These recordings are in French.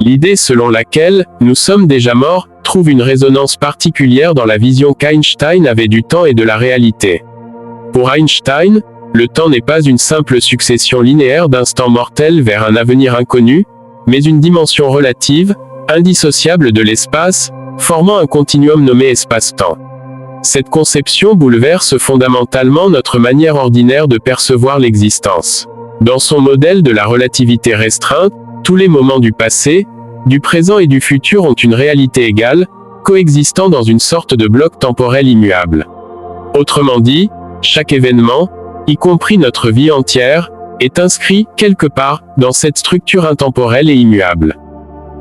L'idée selon laquelle « nous sommes déjà morts » trouve une résonance particulière dans la vision qu'Einstein avait du temps et de la réalité. Pour Einstein, le temps n'est pas une simple succession linéaire d'instants mortels vers un avenir inconnu, mais une dimension relative, indissociable de l'espace, formant un continuum nommé espace-temps. Cette conception bouleverse fondamentalement notre manière ordinaire de percevoir l'existence. Dans son modèle de la relativité restreinte, tous les moments du passé, du présent et du futur ont une réalité égale, coexistant dans une sorte de bloc temporel immuable. Autrement dit, chaque événement, y compris notre vie entière, est inscrit, quelque part, dans cette structure intemporelle et immuable.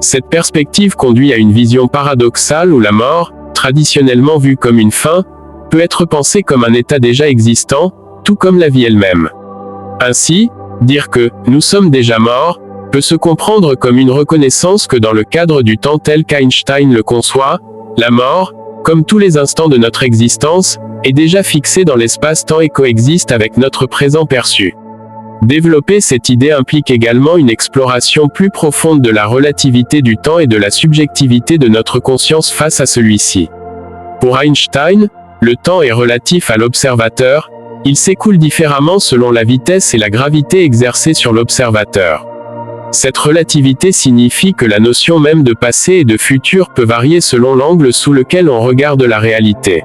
Cette perspective conduit à une vision paradoxale où la mort, traditionnellement vue comme une fin, peut être pensée comme un état déjà existant, tout comme la vie elle-même. Ainsi, dire que « nous sommes déjà morts » peut se comprendre comme une reconnaissance que dans le cadre du temps tel qu'Einstein le conçoit, la mort, comme tous les instants de notre existence, est déjà fixée dans l'espace-temps et coexiste avec notre présent perçu. Développer cette idée implique également une exploration plus profonde de la relativité du temps et de la subjectivité de notre conscience face à celui-ci. Pour Einstein, le temps est relatif à l'observateur, il s'écoule différemment selon la vitesse et la gravité exercées sur l'observateur. Cette relativité signifie que la notion même de passé et de futur peut varier selon l'angle sous lequel on regarde la réalité.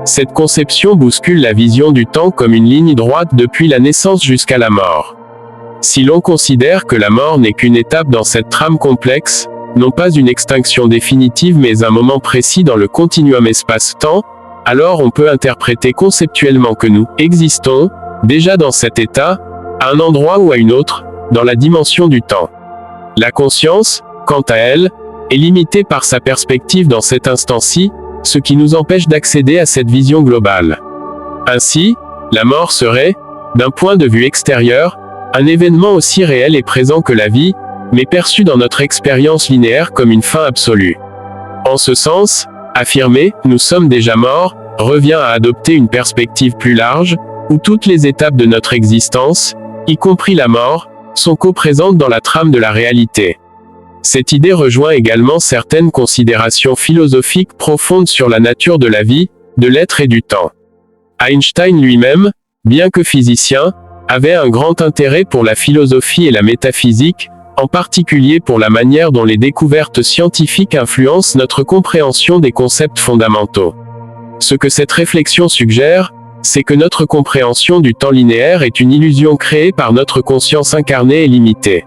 Cette conception bouscule la vision du temps comme une ligne droite depuis la naissance jusqu'à la mort. Si l'on considère que la mort n'est qu'une étape dans cette trame complexe, non pas une extinction définitive mais un moment précis dans le continuum espace-temps, alors on peut interpréter conceptuellement que nous existons, déjà dans cet état, à un endroit ou à une autre, dans la dimension du temps. La conscience, quant à elle, est limitée par sa perspective dans cet instant-ci, ce qui nous empêche d'accéder à cette vision globale. Ainsi, la mort serait, d'un point de vue extérieur, un événement aussi réel et présent que la vie, mais perçu dans notre expérience linéaire comme une fin absolue. En ce sens, affirmer « nous sommes déjà morts » revient à adopter une perspective plus large, où toutes les étapes de notre existence, y compris la mort, sont coprésentes dans la trame de la réalité. Cette idée rejoint également certaines considérations philosophiques profondes sur la nature de la vie, de l'être et du temps. Einstein lui-même, bien que physicien, avait un grand intérêt pour la philosophie et la métaphysique, en particulier pour la manière dont les découvertes scientifiques influencent notre compréhension des concepts fondamentaux. Ce que cette réflexion suggère, c'est que notre compréhension du temps linéaire est une illusion créée par notre conscience incarnée et limitée.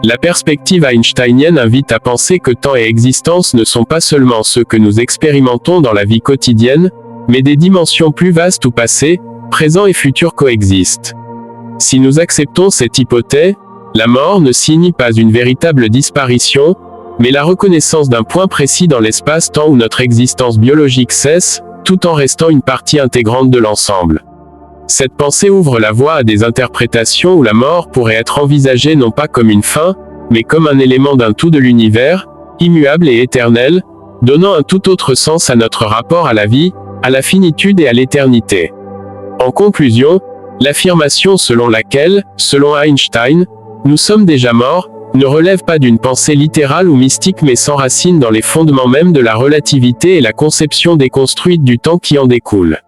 La perspective einsteinienne invite à penser que temps et existence ne sont pas seulement ceux que nous expérimentons dans la vie quotidienne, mais des dimensions plus vastes où passé, présent et futur coexistent. Si nous acceptons cette hypothèse, la mort ne signifie pas une véritable disparition, mais la reconnaissance d'un point précis dans l'espace-temps où notre existence biologique cesse, tout en restant une partie intégrante de l'ensemble. Cette pensée ouvre la voie à des interprétations où la mort pourrait être envisagée non pas comme une fin, mais comme un élément d'un tout de l'univers, immuable et éternel, donnant un tout autre sens à notre rapport à la vie, à la finitude et à l'éternité. En conclusion, l'affirmation selon laquelle, selon Einstein, nous sommes déjà morts, ne relève pas d'une pensée littérale ou mystique mais s'enracine dans les fondements même de la relativité et la conception déconstruite du temps qui en découle.